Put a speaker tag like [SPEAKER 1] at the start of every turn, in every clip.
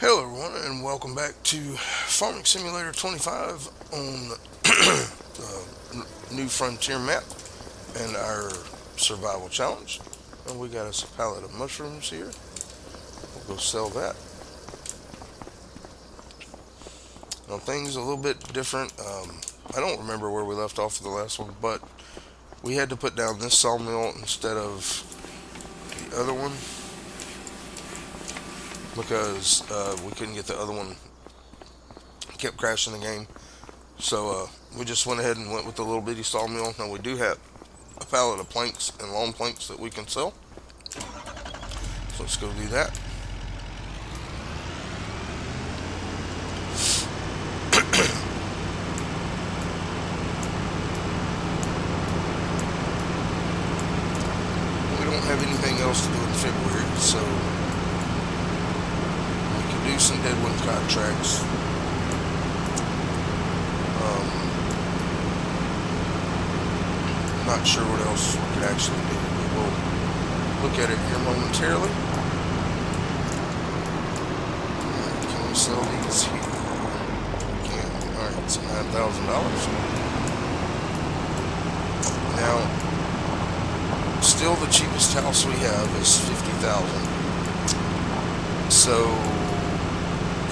[SPEAKER 1] Hello everyone and welcome back to Farming Simulator 25 on the New Frontier map and our survival challenge. And we got us a pallet of mushrooms here. We'll go sell that. Now things a little bit different. I don't remember where we left off with the last one, but we had to put down this sawmill instead of the other one because we couldn't get the other one. It kept crashing the game. So we just went ahead and went with the little bitty sawmill. Now we do have a pallet of planks and long planks that we can sell. So let's go do that. We don't have anything else to do in February, so we can do some deadwood contracts. Not sure what else we could actually do, but we'll look at it here momentarily. Can we sell these here? We can. Alright, it's $9,000. Now, still the cheapest house we have is $50,000. So,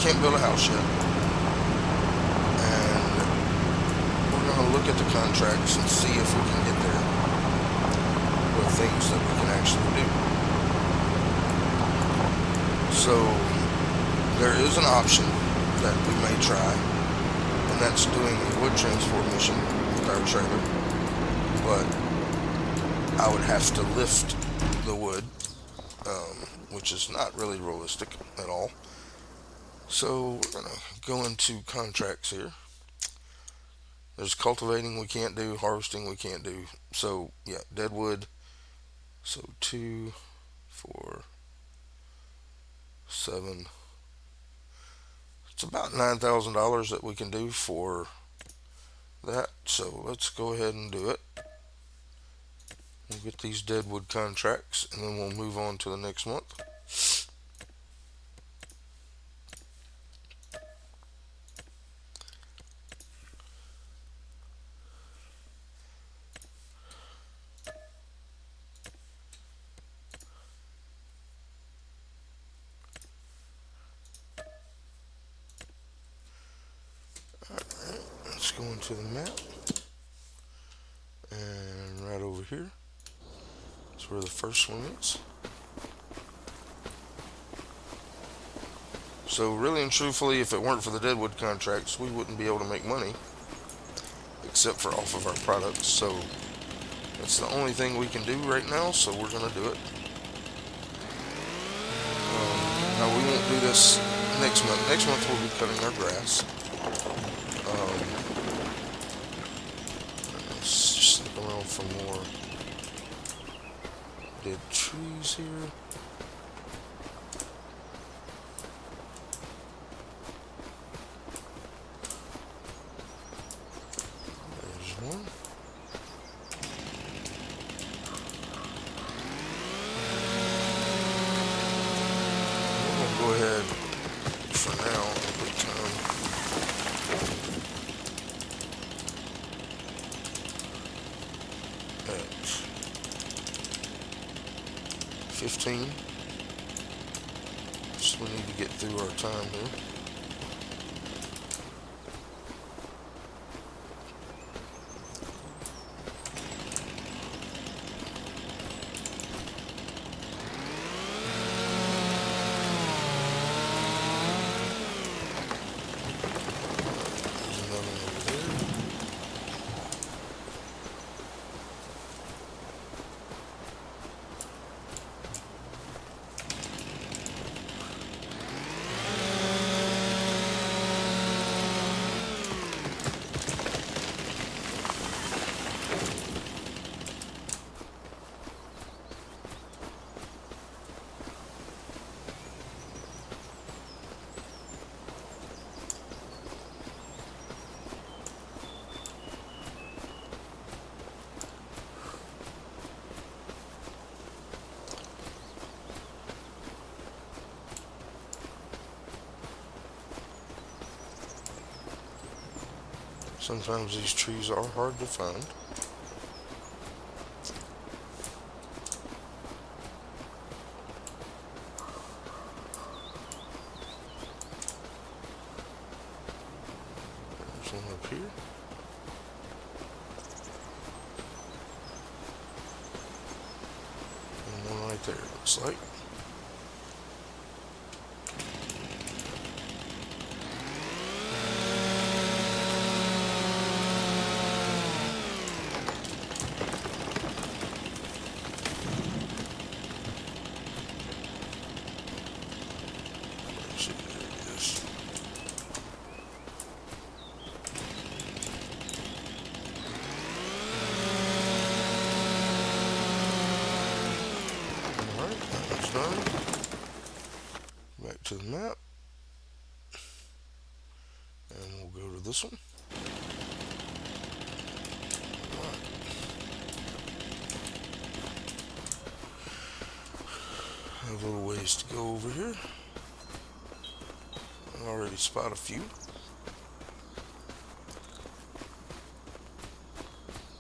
[SPEAKER 1] can't build a house yet. Look at the contracts and see if we can get there with things that we can actually do. So there is an option that we may try, and that's doing a wood transport mission with our trailer, but I would have to lift the wood, which is not really realistic at all. So we're going to go into contracts here. There's cultivating we can't do, harvesting we can't do. So yeah, deadwood. So 2, 4, 7. It's about $9,000 that we can do for that. So let's go ahead and do it. We'll get these deadwood contracts and then we'll move on to the next month. Let's go into the map, and right over here is where the first one is. So really and truthfully, if it weren't for the deadwood contracts, we wouldn't be able to make money except for off of our products. So that's the only thing we can do right now, so we're going to do it. Now we won't do this next month. Next month we'll be cutting our grass. Let's just look around for more dead trees here. There's one. We're going to go ahead for now. Wait time. At 15. So we need to get through our time here. There's another one over there. Sometimes these trees are hard to find. There's one up here. And one right there, looks like. Let's see, there it is. Alright, that one's done. Back to the map. And we'll go to this one. Alright. Have a little ways to go over here. I already spot a few.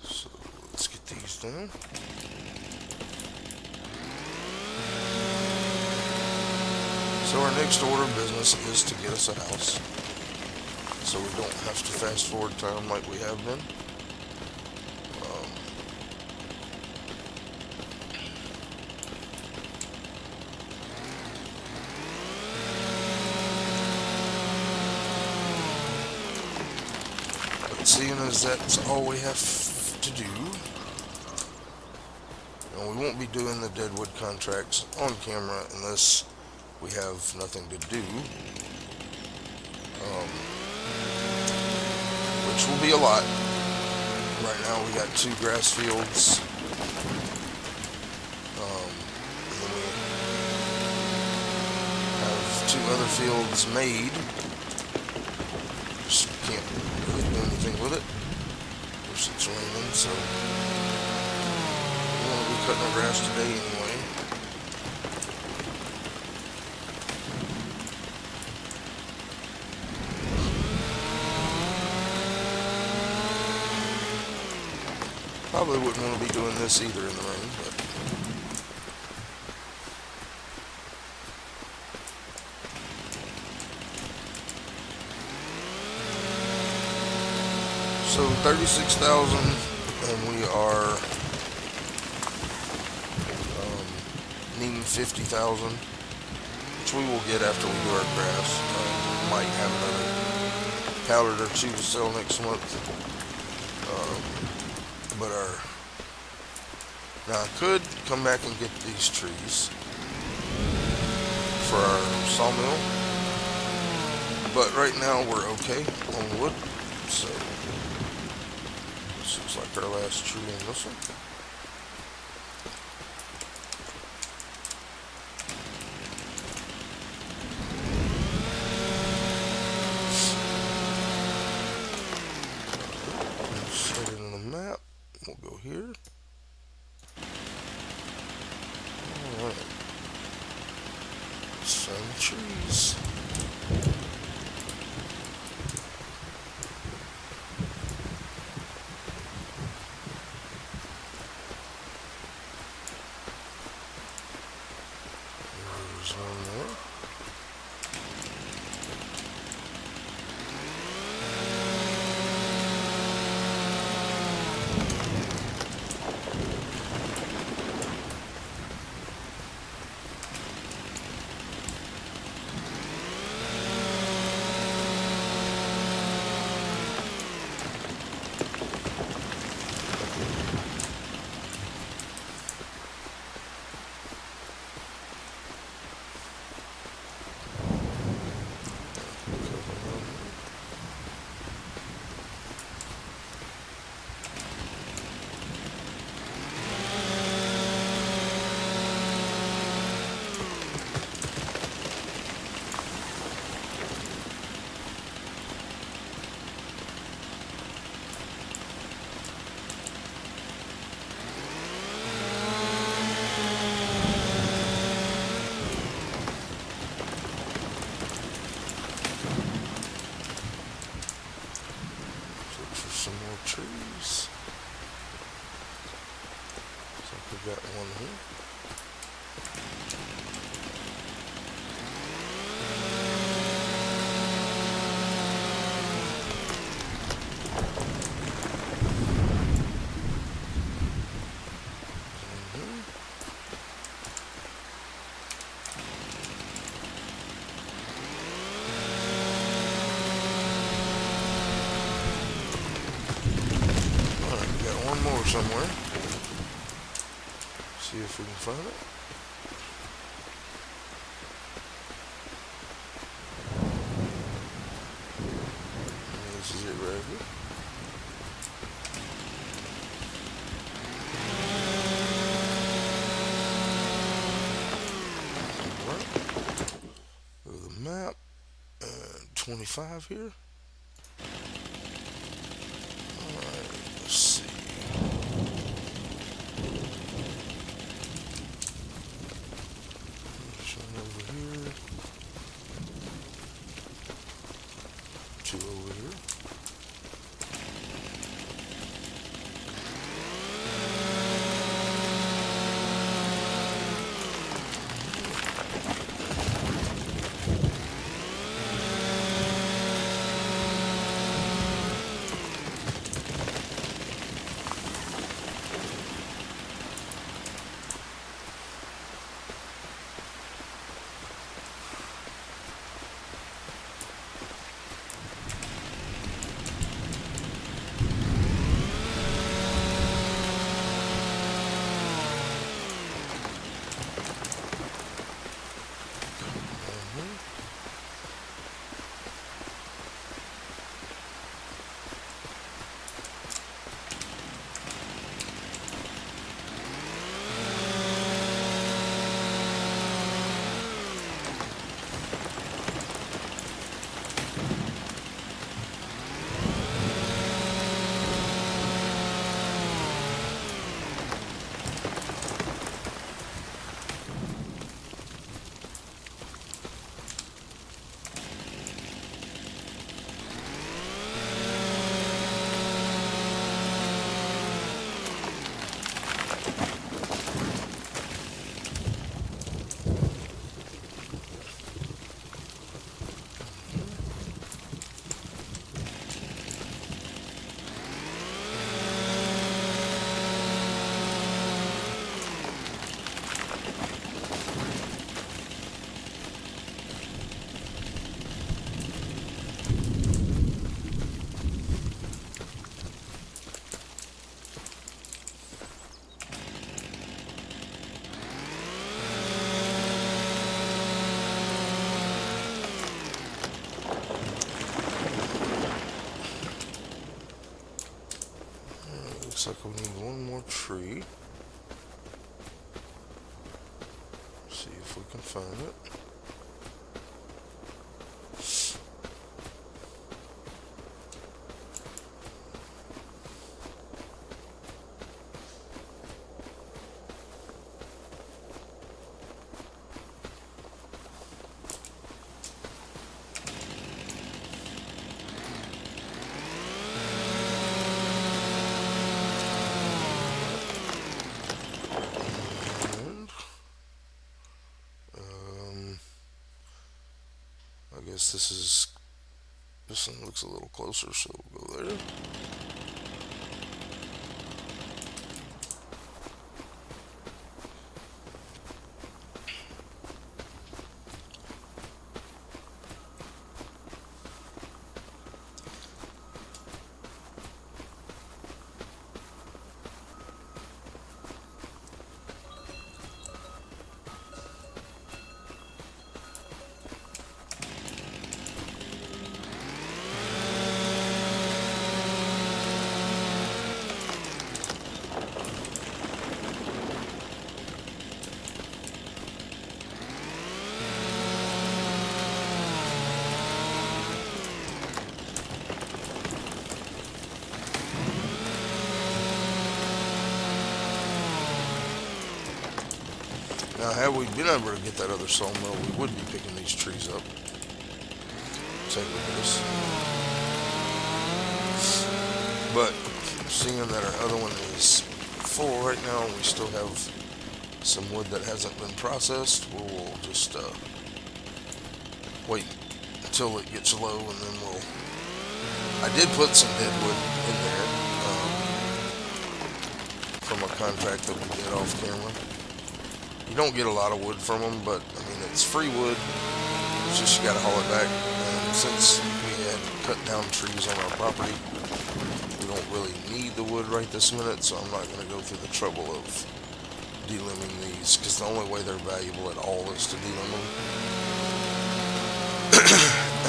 [SPEAKER 1] So let's get these done. So our next order of business is to get us a house, so we don't have to fast forward time like we have been. But seeing as that's all we have to do, and we won't be doing the Deadwood contracts on camera unless we have nothing to do, which will be a lot. Right now we got 2 grass fields, and then we have 2 other fields made. Just can't really do anything with it. Of course it's raining, so we won't be cutting the grass today anyway. Probably wouldn't want to be doing this either in the rain, but so 36,000, and we are needing 50,000, which we will get after we do our grass. We might have another pallet or 2 to sell next month. But now I could come back and get these trees for our sawmill, but right now we're okay on wood. So this looks like our last tree on this one. Set it on the map. We'll go here. Alright. Some trees. There's one there. some more trees. Looks like we got one here. Alright, we got one more somewhere. See if we can find it. This is it right here. Alright. Go to the map. 25 here. Alright, let's see. Over here. 2 over here. Looks like we need one more tree. See if we can find it. I guess this one looks a little closer, so we'll go there. Now, had we been able to get that other sawmill, we would be picking these trees up. Take a look at this. But seeing that our other one is full right now, we still have some wood that hasn't been processed. We'll just wait until it gets low, and then we'll. I did put some dead wood in there from a contract that we did off camera. You don't get a lot of wood from them, but I mean it's free wood. It's just you got to haul it back. And since we had cut down trees on our property, we don't really need the wood right this minute, so I'm not going to go through the trouble of delimbing these, because the only way they're valuable at all is to delimb them.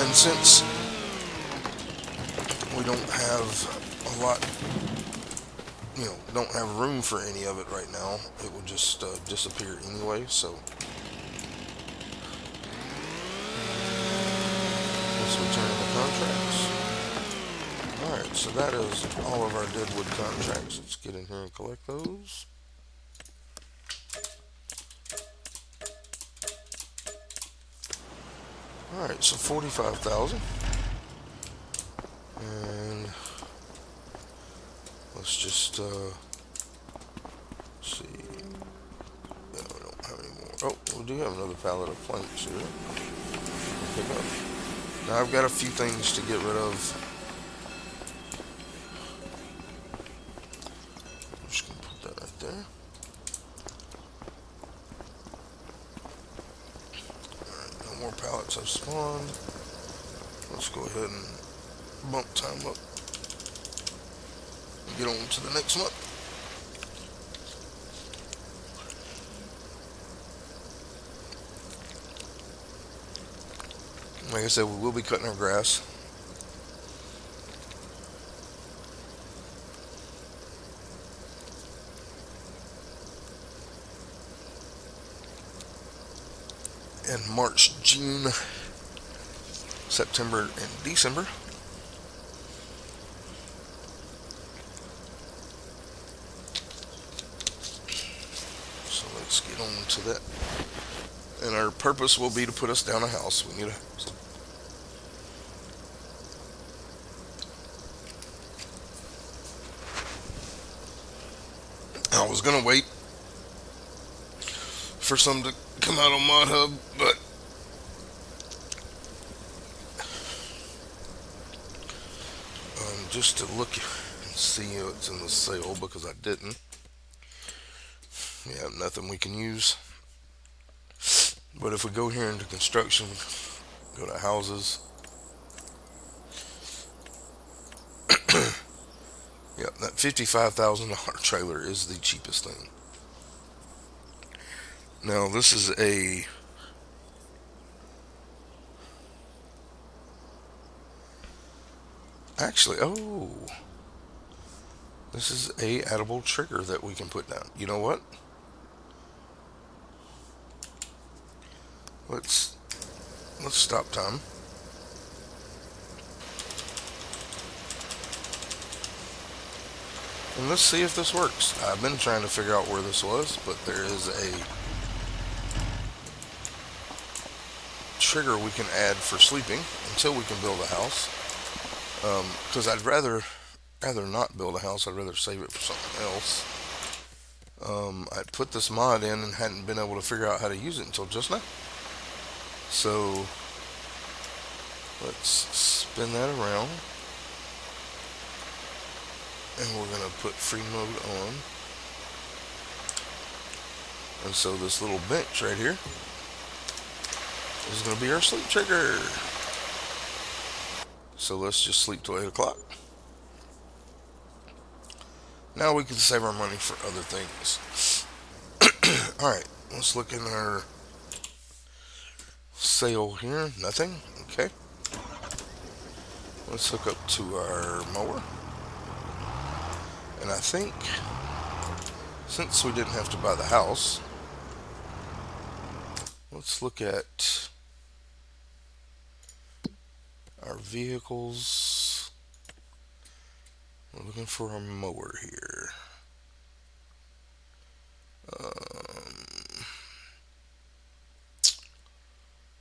[SPEAKER 1] And since we don't have a lot, don't have room for any of it right now, it will just disappear anyway. So let's return the contracts. Alright, so that is all of our deadwood contracts. Let's get in here and collect those. Alright, so 45,000. And let's just see. No, we don't have any more. Oh, we do have another pallet of planks here. We'll pick up. Now I've got a few things to get rid of. I'm just gonna put that right there. Alright, no more pallets have spawned. Let's go ahead and bump time up. Get on to the next month. Like I said, we will be cutting our grass. In March, June, September, and December. So let's get on to that. And our purpose will be to put us down a house. We need a house. I was gonna wait for some to come out on Mod Hub, but just to look and see what's in the sale, because I didn't. We have nothing we can use. But if we go here into construction, go to houses. Yep, that $55,000 trailer is the cheapest thing. Now this is actually, this is a addable trigger that we can put down. You know what? Let's stop time. And let's see if this works. I've been trying to figure out where this was, but there is a trigger we can add for sleeping until we can build a house. Because I'd rather not build a house. I'd rather save it for something else. I put this mod in and hadn't been able to figure out how to use it until just now. So let's spin that around. And we're going to put free mode on. And so this little bench right here is going to be our sleep trigger. So let's just sleep till 8 o'clock. Now we can save our money for other things. Alright, let's look in our sale here. Nothing. Okay. Let's hook up to our mower. And I think, since we didn't have to buy the house, let's look at our vehicles. We're looking for a mower here.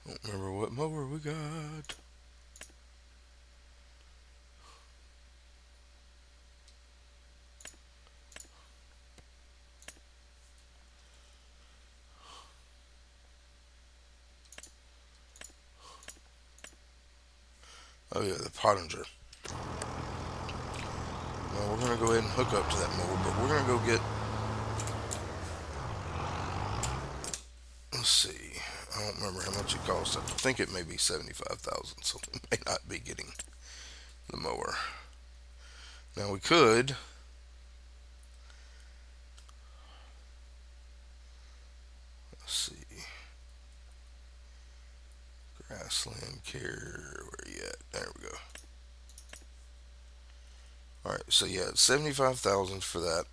[SPEAKER 1] Don't remember what mower we got. Oh yeah, the Pottinger. Now we're gonna go ahead and hook up to that mower, but we're gonna go get. Let's see. I don't remember how much it costs. I think it may be 75,000, so we may not be getting the mower. Now we could. Let's see. Grassland care. Where you at? There we go. All right. So yeah, 75,000 for that.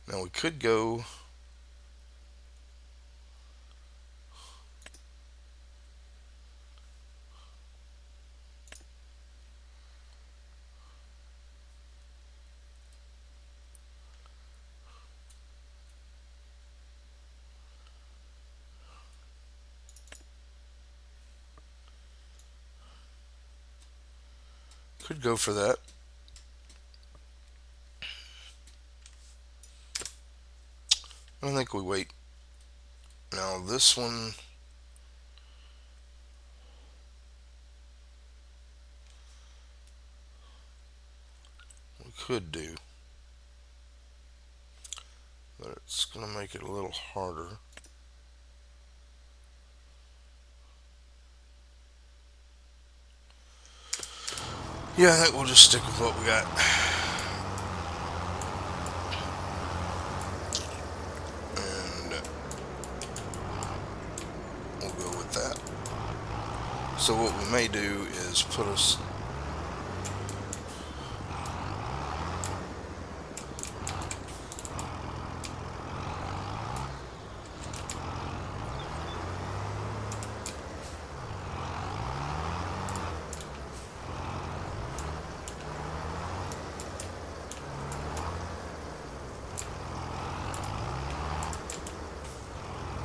[SPEAKER 1] Now we could go. Could go for that. I think we wait. Now this one. We could do. But it's going to make it a little harder. Yeah, I think we'll just stick with what we got. And we'll go with that. So what we may do is put us.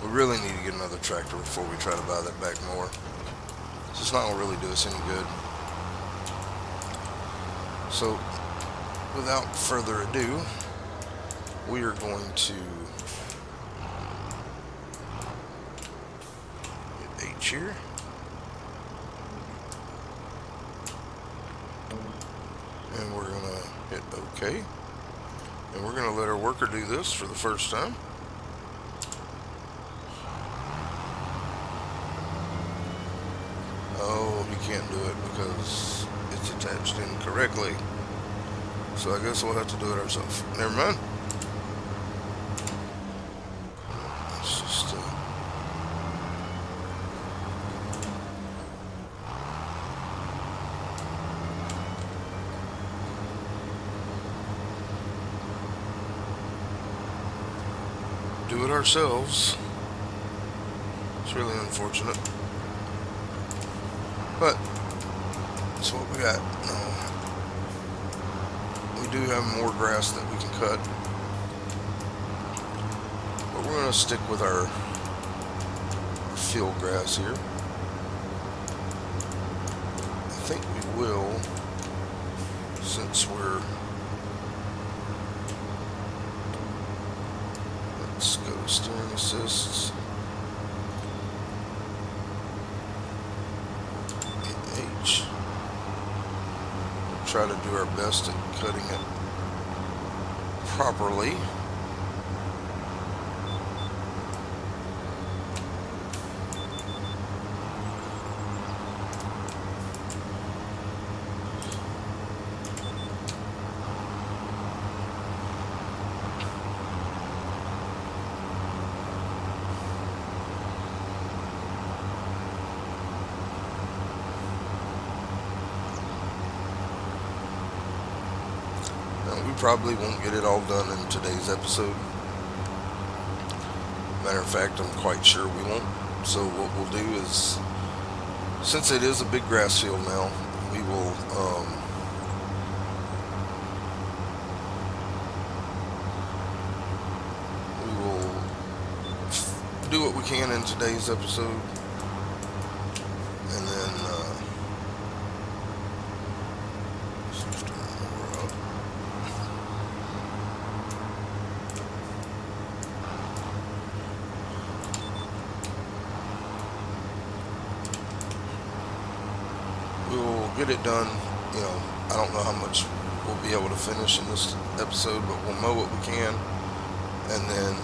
[SPEAKER 1] We really need to get another tractor before we try to buy that back mower. It's just not going to really do us any good. So, without further ado, we are going to hit H here. And we're going to hit OK. And we're going to let our worker do this for the first time. Oh, he can't do it because it's attached incorrectly. So I guess we'll have to do it ourselves. Never mind. Let's just do it ourselves. It's really unfortunate. But that's what we got. We do have more grass that we can cut. But we're going to stick with our field grass here. I think we will, since we're. Let's go to steering assists. H. We'll try to do our best at cutting it properly. We probably won't get it all done in today's episode. Matter of fact, I'm quite sure we won't. So what we'll do is, since it is a big grass field now, we will do what we can in today's episode, and then we'll get it done. You know, I don't know how much we'll be able to finish in this episode, but we'll mow what we can, and then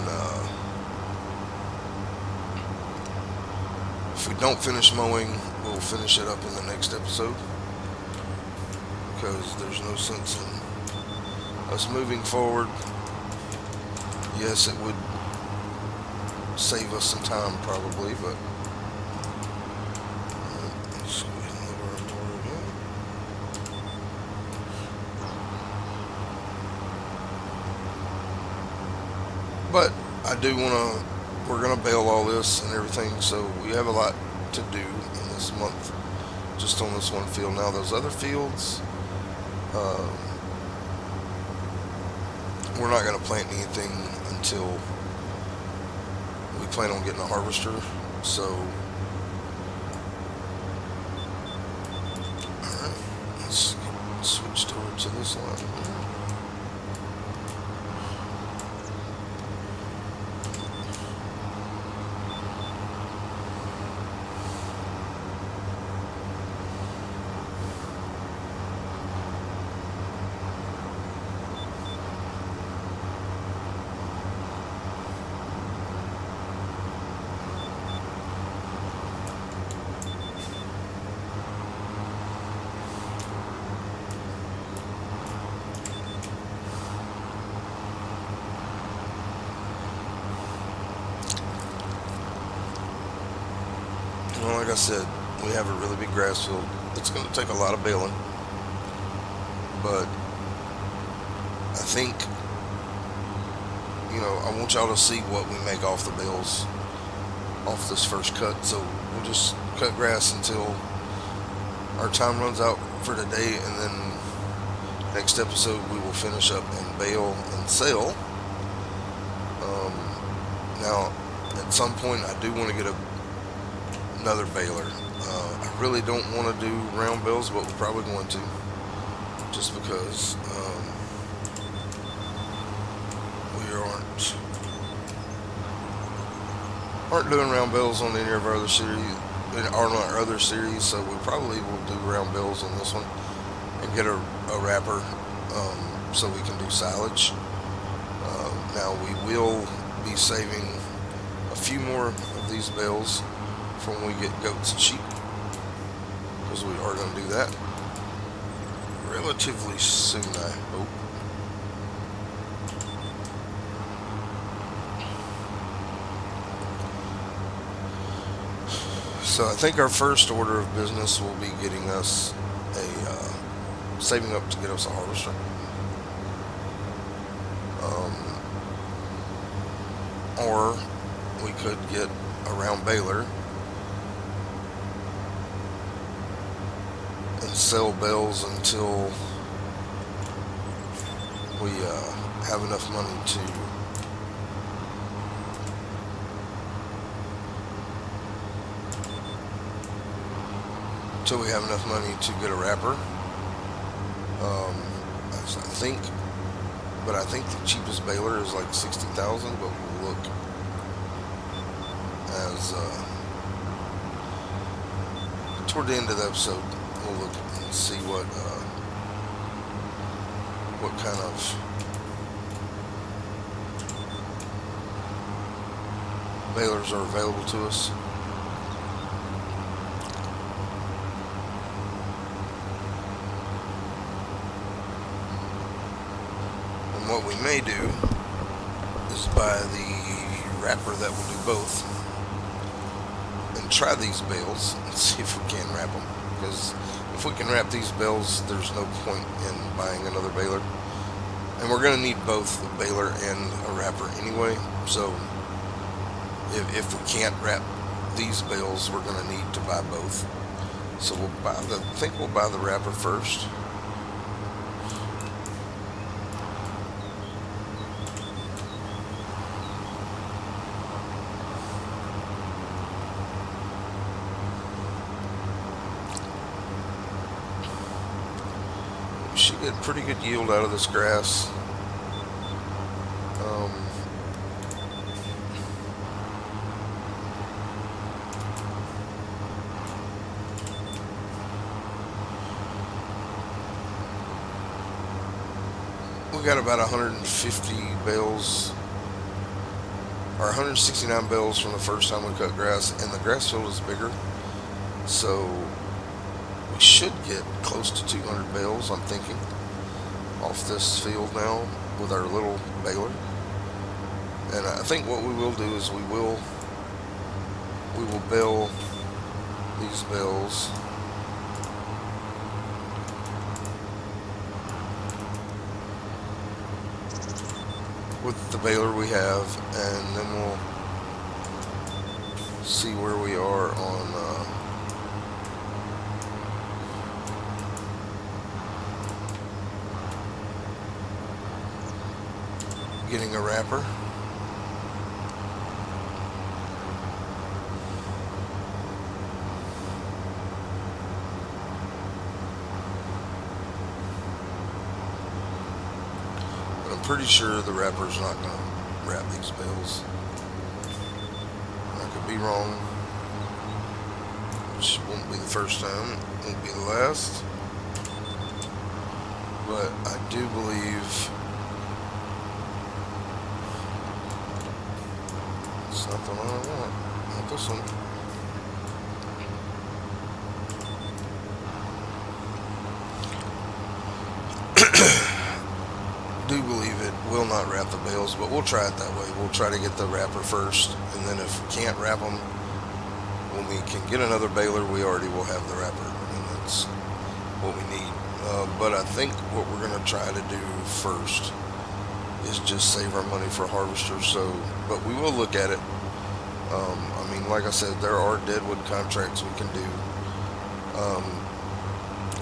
[SPEAKER 1] if we don't finish mowing, we'll finish it up in the next episode, because there's no sense in us moving forward. Yes, it would save us some time probably, but let's go ahead and lower our mower again. But I do want to, we're going to bale all this and everything, so we have a lot to do in this month just on this one field. Now those other fields, we're not going to plant anything until we plan on getting a harvester. So, alright, let's switch over to this line. Well, like I said, we have a really big grass field. It's going to take a lot of baling, but I think, you know, I want y'all to see what we make off the bales off this first cut. So we'll just cut grass until our time runs out for today, and then next episode we will finish up and bale and sell. Now, at some point, I do want to get another baler. I really don't want to do round bales, but we're probably going to, just because we aren't doing round bales on any of our other series, or on our other series. So we probably will do round bales on this one and get a wrapper, so we can do silage. Now we will be saving a few more of these bales for when we get goats and sheep, because we are going to do that relatively soon, I hope. So I think our first order of business will be getting us saving up to get us a harvester. Or we could get a round baler and sell bales until we have enough money to get a wrapper. I think the cheapest baler is like 60,000, but we'll look as toward the end of the episode. We'll look and see what kind of balers are available to us. And what we may do is buy the wrapper that will do both and try these bales and see if we can wrap them. Because if we can wrap these bales, there's no point in buying another baler. And we're going to need both a baler and a wrapper anyway. So if we can't wrap these bales, we're going to need to buy both. So I think we'll buy the wrapper first. We should get pretty good yield out of this grass. we got about 150 bales or 169 bales from the first time we cut grass, and the grass field is bigger, so we should get close to 200 bales, I'm thinking, off this field now with our little baler. And I think what we will do is we will bale these bales with the baler we have, and then we'll see where we are on getting a wrapper. Pretty sure the wrapper's not going to wrap these bales. I could be wrong, which won't be the first time, won't be the last, but I do believe it's not the one I want, not this one. Do believe it will not wrap the bales, but we'll try it that way. We'll try to get the wrapper first, and then if we can't wrap them, when we can get another baler, we already will have the wrapper, and that's what we need. But I think what we're going to try to do first is just save our money for harvesters. So, but we will look at it. I mean, like I said, there are deadwood contracts we can do.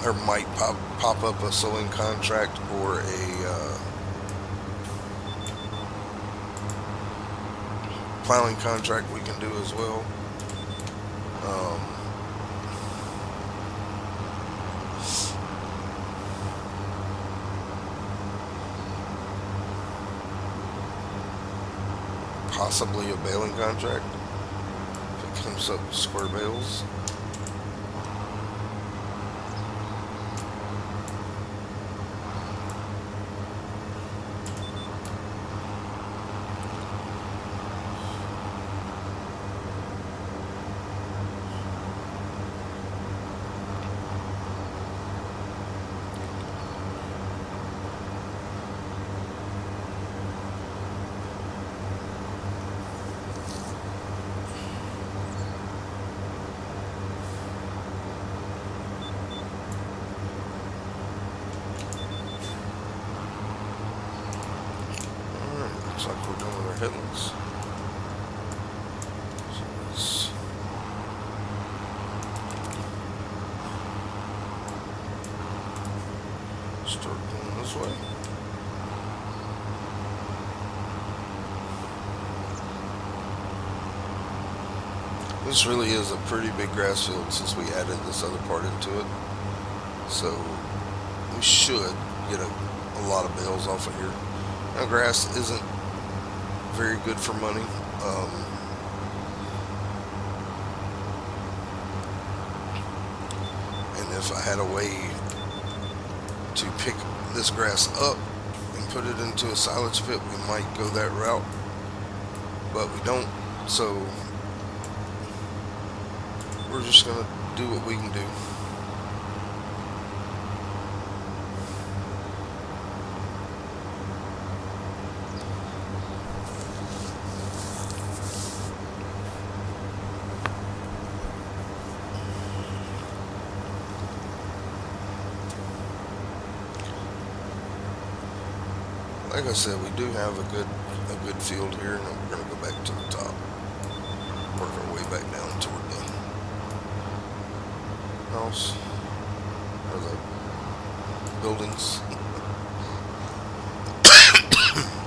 [SPEAKER 1] There might pop up a sowing contract or a plowing contract we can do as well. Possibly a baling contract if it comes up with square bales. Looks like we're done with our headlands. So let's start going this way. This really is a pretty big grass field since we added this other part into it. So we should get a lot of bales off of here. Now, grass isn't very good for money. And if I had a way to pick this grass up and put it into a silage pit, we might go that route, but we don't. So we're just gonna do what we can do. Like I said, we do have a good field here, and we're going to go back to the top, work our way back down toward the house or the buildings.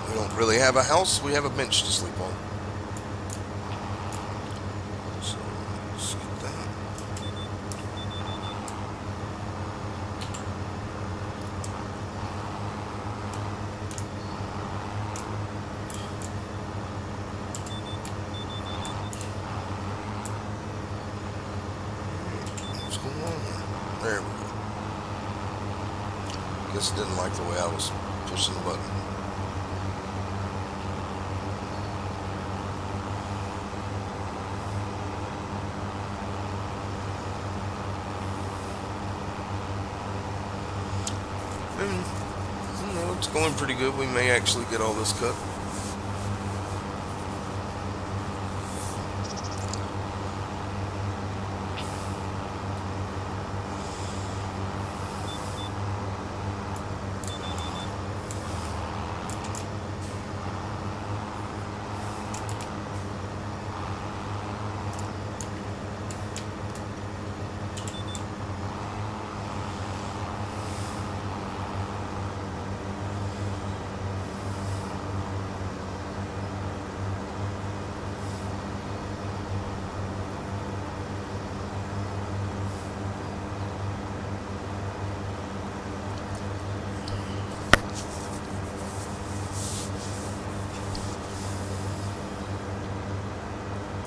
[SPEAKER 1] We don't really have a house; we have a bench to sleep on. So let's get that. There we go. Guess it didn't like the way I was pushing the button. And, it's going pretty good. We may actually get all this cut.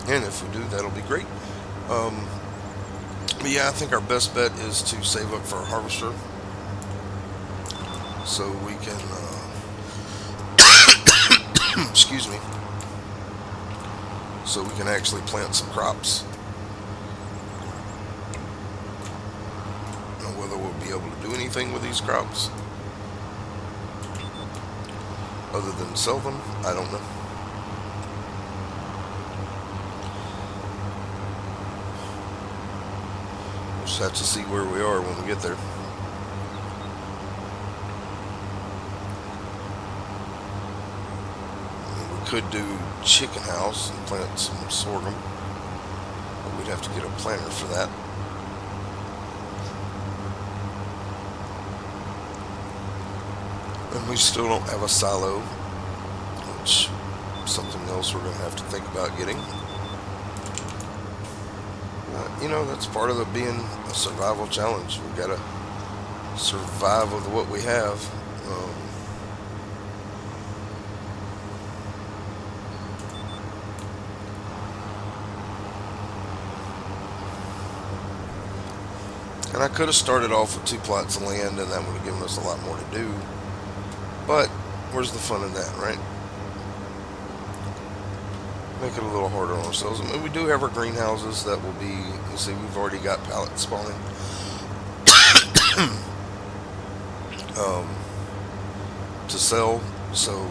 [SPEAKER 1] And if we do, that'll be great. But yeah, I think our best bet is to save up for a harvester, so we can, excuse me, so we can actually plant some crops. Now, whether we'll be able to do anything with these crops other than sell them, I don't know. Just have to see where we are when we get there. I mean, we could do chicken house and plant some sorghum, but we'd have to get a planter for that. And we still don't have a silo, which is something else we're going to have to think about getting. That's part of being a survival challenge. We've got to survive with what we have. And I could have started off with 2 plots of land, and that would have given us a lot more to do. But where's the fun in that, right? Make it a little harder on ourselves. I mean, we do have our greenhouses that will be, you see, we've already got pallets spawning. To sell, so,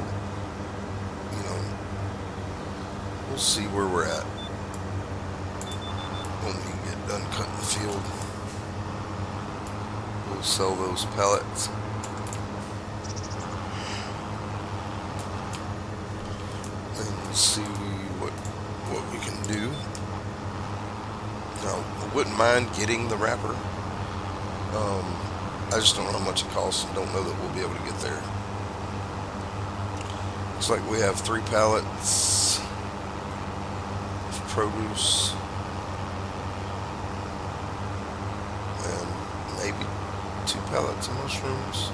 [SPEAKER 1] we'll see where we're at when we get done cutting the field. We'll sell those pallets. And see what we can do. Now, I wouldn't mind getting the wrapper. I just don't know how much it costs and don't know that we'll be able to get there. Looks like we have 3 pallets of produce and maybe 2 pallets of mushrooms.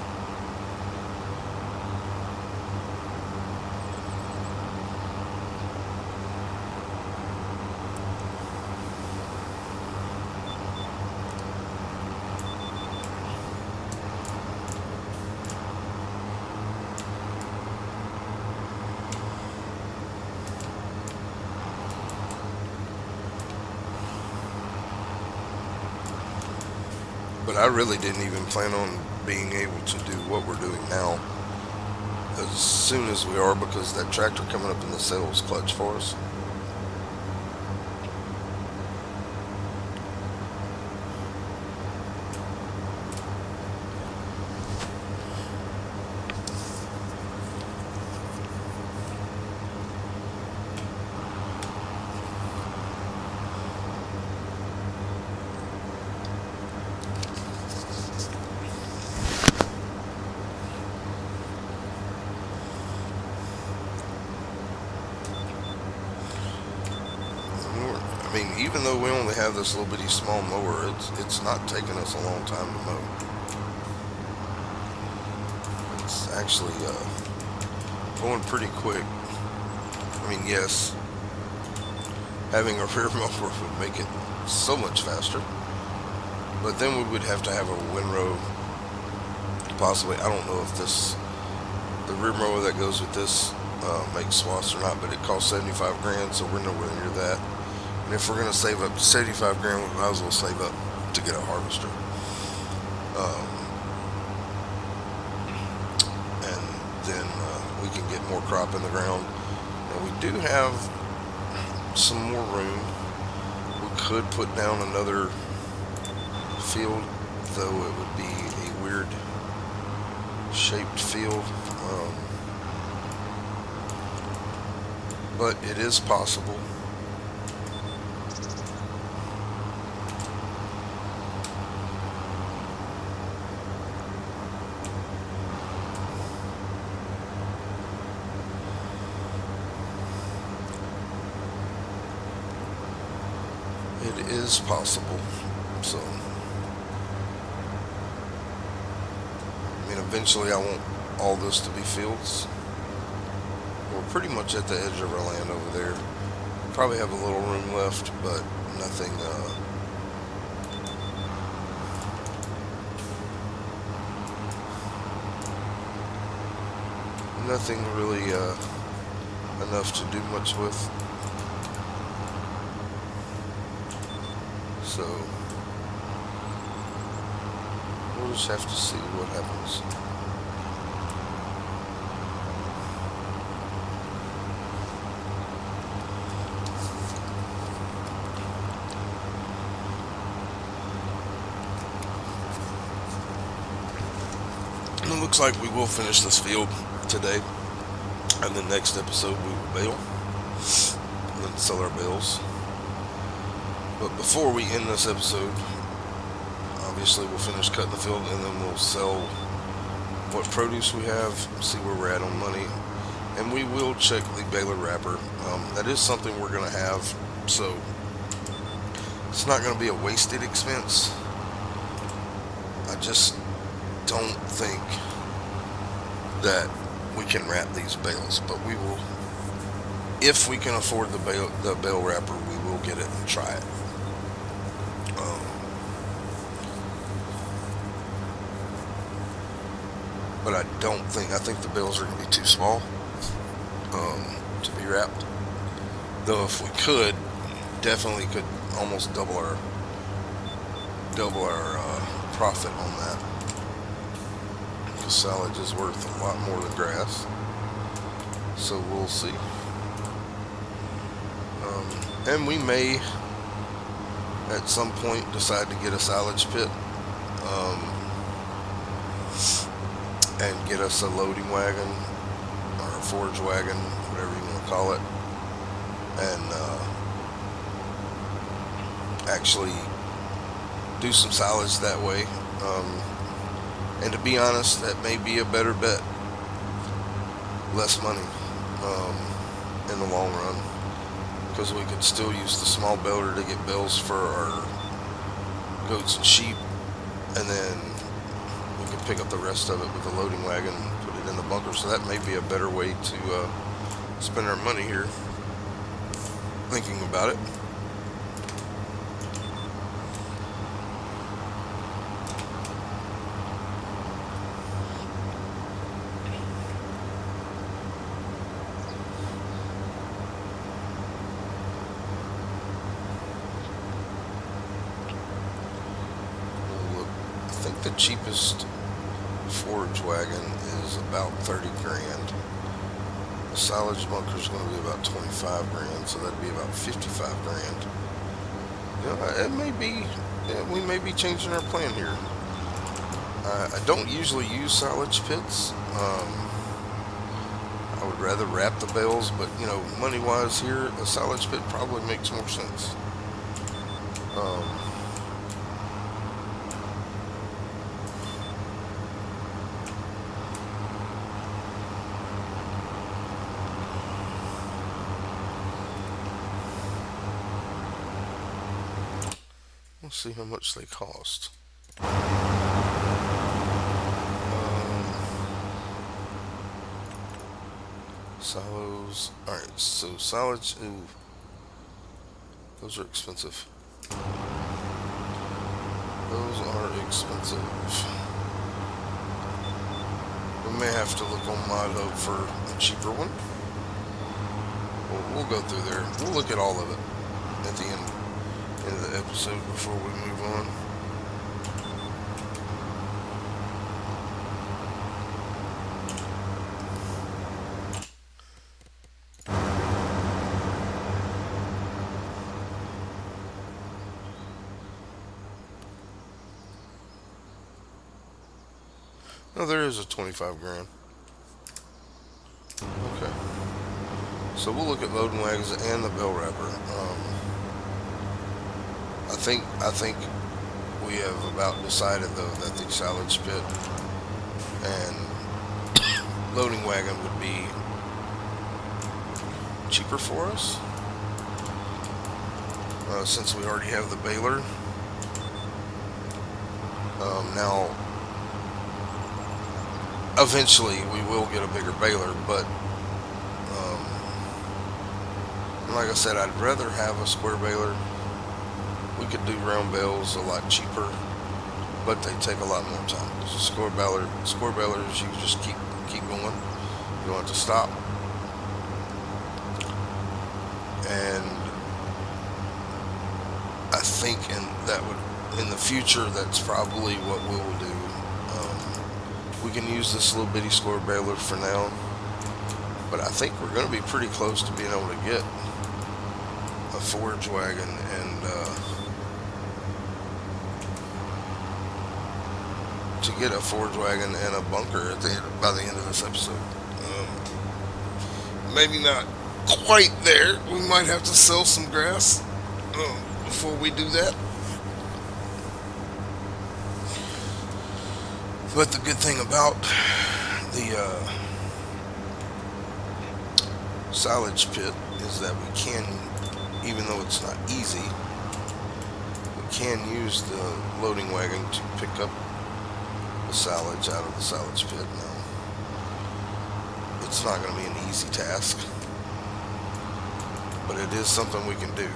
[SPEAKER 1] But I really didn't even plan on being able to do what we're doing now as soon as we are, because that tractor coming up in the sales clutch for us. I mean, even though we only have this little bitty small mower, it's not taking us a long time to mow. It's actually going pretty quick. I mean, yes, having a rear mower would make it so much faster, but then we would have to have a windrow, possibly. I don't know if this the rear mower that goes with this makes swaths or not, but it costs 75 grand, so we're nowhere near that. And if we're going to save up to 75 grand, we might as well save up to get a harvester. And then we can get more crop in the ground. And we do have some more room. We could put down another field, though it would be a weird shaped field. But it is possible. It is possible. So, I mean, eventually I want all this to be fields. We're pretty much at the edge of our land over there. Probably have a little room left, but nothing nothing really enough to do much with. So we'll just have to see what happens. And it looks like we will finish this field today, and the next episode we will bale and then sell our bales. But before we end this episode, obviously we'll finish cutting the field, and then we'll sell what produce we have, see where we're at on money, and we will check the baler wrapper. That is something we're going to have, so it's not going to be a wasted expense. I just don't think that we can wrap these bales, but we will. If we can afford the bale wrapper, we will get it and try it. But I think the bales are going to be too small to be wrapped. Though if we could, definitely could almost double our profit on that. Because silage is worth a lot more than grass. So we'll see. And we may, at some point, decide to get a silage pit. And get us a loading wagon or a forage wagon, whatever you want to call it, and actually do some silage that way. And to be honest, that may be a better bet. Less money in the long run, because we could still use the small baler to get bales for our goats and sheep, and then pick up the rest of it with the loading wagon and put it in the bunker. So that may be a better way to spend our money here, thinking about it. Look, I think the cheapest forage wagon is about 30 grand. The silage bunker is going to be about 25 grand, so that'd be about 55 grand. You know, it may be, we may be changing our plan here. I don't usually use silage pits. I would rather wrap the bales, but you know, money-wise here, a silage pit probably makes more sense. Let's see how much they cost. Silos. Alright, so silage. Ooh, those are expensive. Those are expensive. We may have to look on Mod Hub for a cheaper one. We'll go through there. We'll look at all of it at the end of the episode before we move on. Oh, there is a 25 grand. Okay. So we'll look at loading wagons and the bell wrapper. I think we have about decided though that the silage pit and loading wagon would be cheaper for us since we already have the baler. Now, eventually we will get a bigger baler, but like I said, I'd rather have a square baler. We could do round bales a lot cheaper, but they take a lot more time. Square balers, you just keep going. You don't have to stop. And I think in the future, that's probably what we will do. We can use this little bitty square baler for now, but I think we're going to be pretty close to being able to get a forage wagon and a bunker by the end of this episode. Maybe not quite there. We might have to sell some grass before we do that. But the good thing about the silage pit is that we can, even though it's not easy, we can use the loading wagon to pick up the silage out of the silage pit. Now, it's not going to be an easy task, but it is something we can do.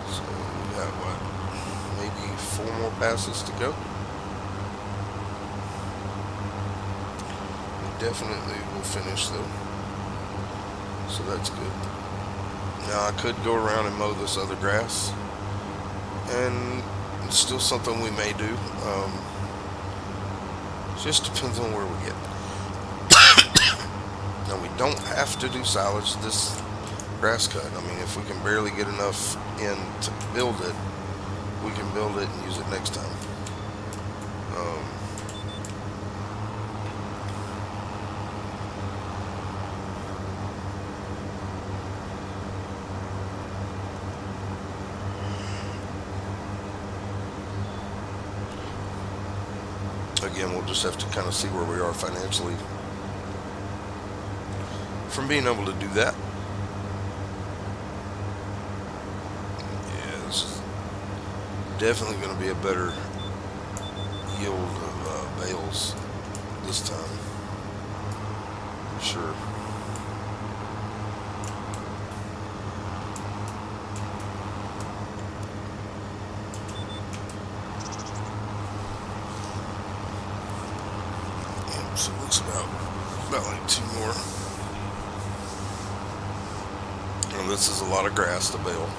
[SPEAKER 1] So we got maybe 4 more passes to go. We definitely will finish though, so that's good. Now I could go around and mow this other grass, and it's still something we may do. Just depends on where we get. Now we don't have to do silage this grass cut. I mean, if we can barely get enough in to build it, we can build it and use it next time. Again, we'll just have to kind of see where we are financially from being able to do that. Yeah, this is definitely going to be a better yield of bales this time, for sure. So it looks about like 2 more. And this is a lot of grass to bale,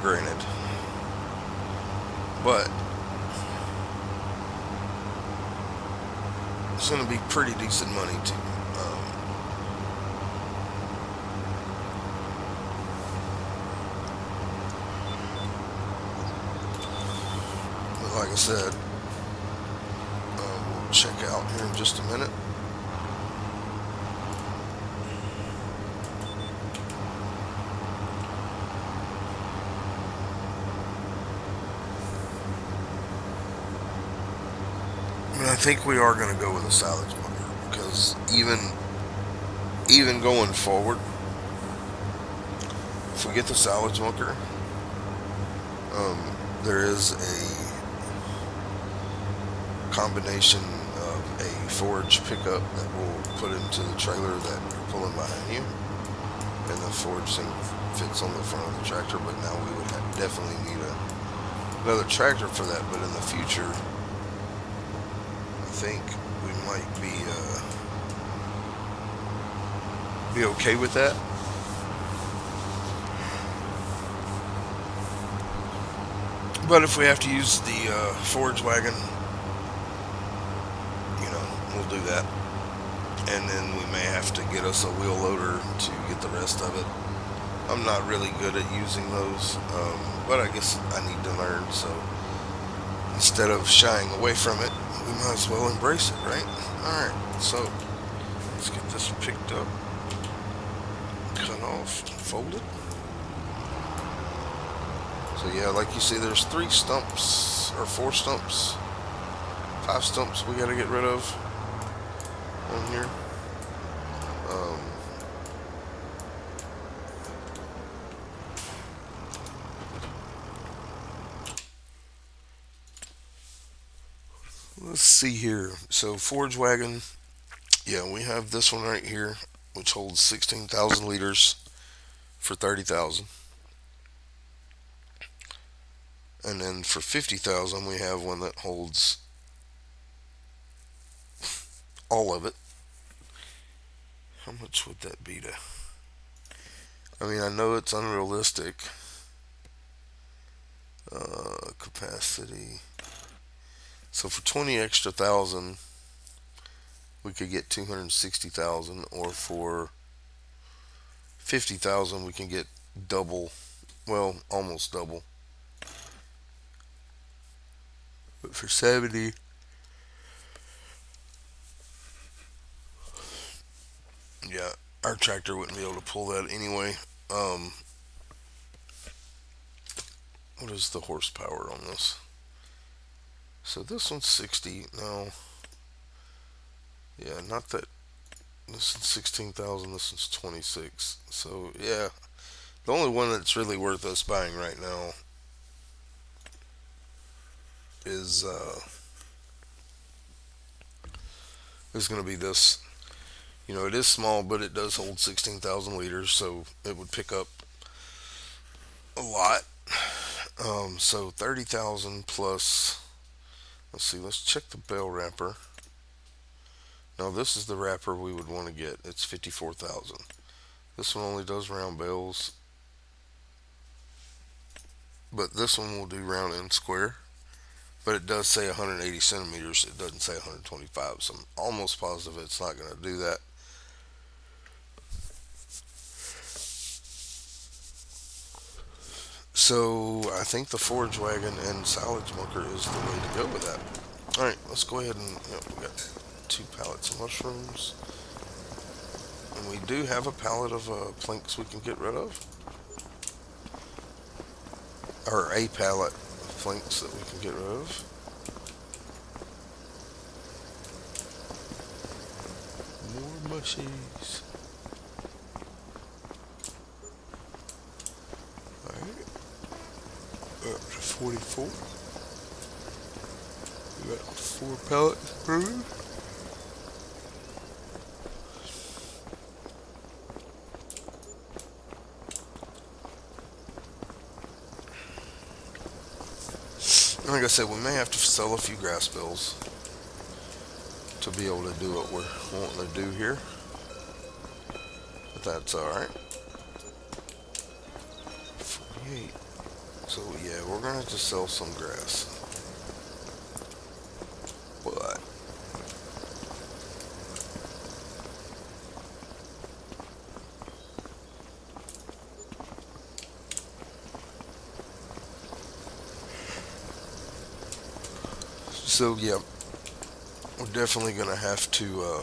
[SPEAKER 1] granted, but it's going to be pretty decent money too. But like I said, check out here in just a minute. And I think we are going to go with a silage bunker, because even going forward, if we get the silage bunker, there is a combination of a forage pickup that we'll put into the trailer that you're pulling behind you, and the forging fits on the front of the tractor. But now we would definitely need another tractor for that. But in the future, I think we might be okay with that. But if we have to use the forge wagon, we'll do that. And then we may have to get us a wheel loader to get the rest of it. I'm not really good at using those, but I guess I need to learn. So instead of shying away from it, we might as well embrace it, right? All right. So let's get this picked up, cut off, and folded. So yeah, like you see, there's 3 stumps or 4 stumps, 5 stumps we got to get rid of on here. Um, let's see here. So forge wagon, yeah, we have this one right here, which holds 16,000 liters for 30,000, and then for 50,000 we have one that holds all of it. How much would that be to? I mean, I know it's unrealistic. Capacity. So for 20 extra thousand, we could get 260,000, or for 50,000, we can get double. Well, almost double. But for 70, yeah, our tractor wouldn't be able to pull that anyway. Um, what is the horsepower on this? So this one's 60. No, yeah, not that. This is 16,000. This one's 26. So yeah, the only one that's really worth us buying right now is going to be this. It is small, but it does hold 16,000 liters, so it would pick up a lot. So 30,000 plus. Let's see. Let's check the bell wrapper. Now this is the wrapper we would want to get. It's 54,000. This one only does round bells, but this one will do round and square. But it does say 180 centimeters. It doesn't say 125. So I'm almost positive it's not going to do that. So I think the forge wagon and silage bunker is the way to go with that. All right, let's go ahead and we got 2 pallets of mushrooms, and we do have a pallet of planks we can get rid of, or a pallet of planks that we can get rid of. More mushies. All right. Up to 44. We got 4 pallets brewed. Like I said, we may have to sell a few grass bills to be able to do what we're wanting to do here. But that's alright. 48. So yeah, we're gonna have to sell some grass. But so yeah, we're definitely gonna have to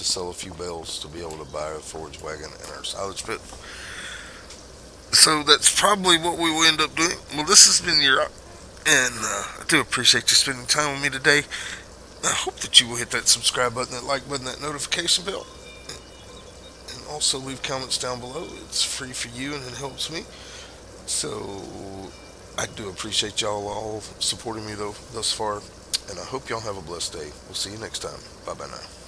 [SPEAKER 1] sell a few bales to be able to buy a forage wagon and our silage pit. So that's probably what we will end up doing. Well, this has been your, and I do appreciate you spending time with me today. I hope that you will hit that subscribe button, that like button, that notification bell, and also leave comments down below. It's free for you and it helps me. So I do appreciate y'all all supporting me though thus far, and I hope y'all have a blessed day. We'll see you next time. Bye bye now.